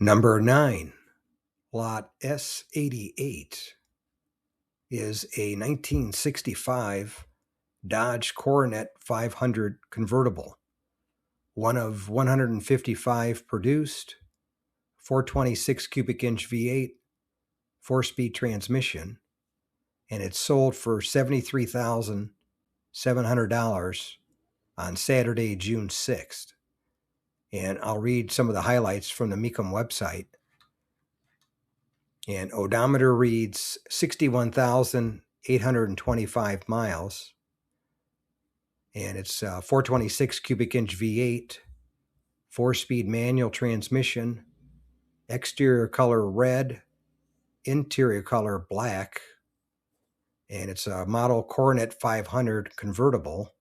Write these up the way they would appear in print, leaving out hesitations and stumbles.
Number 9, lot S88 is a 1965 Dodge Coronet 500 convertible, one of 155 produced, 426 cubic inch V8, 4-speed transmission, and it's sold for $73,700 on Saturday, June 6th. And I'll read some of the highlights from the Mecum website. And odometer reads 61,825 miles. And it's 426 cubic inch V8, 4-speed manual transmission, exterior color red, interior color black, and it's a model Coronet 500 convertible,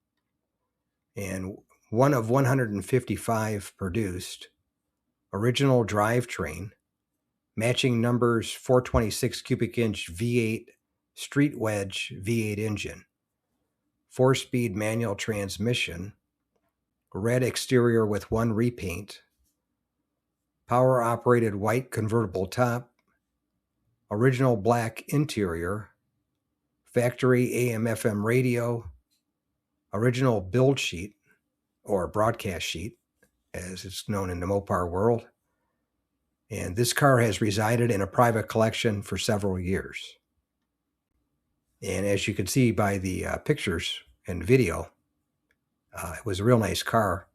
and one of 155 produced, original drivetrain, matching numbers 426 cubic inch V8 street wedge V8 engine, 4-speed manual transmission, red exterior with one repaint, power operated white convertible top, original black interior, factory AM/FM radio, original build sheet or broadcast sheet, as it's known in the Mopar world. And this car has resided in a private collection for several years. And as you can see by the pictures and video, it was a real nice car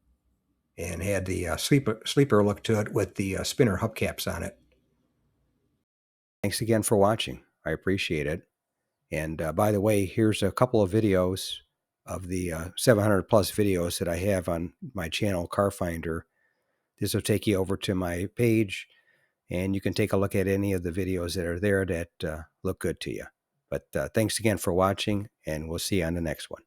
and had the sleeper look to it with the spinner hubcaps on it. Thanks again for watching. I appreciate it. And by the way, here's a couple of videos of the 700 plus videos that I have on my channel, Car Finder. This will take you over to my page, and you can take a look at any of the videos that are there that look good to you. But thanks again for watching, and we'll see you on the next one.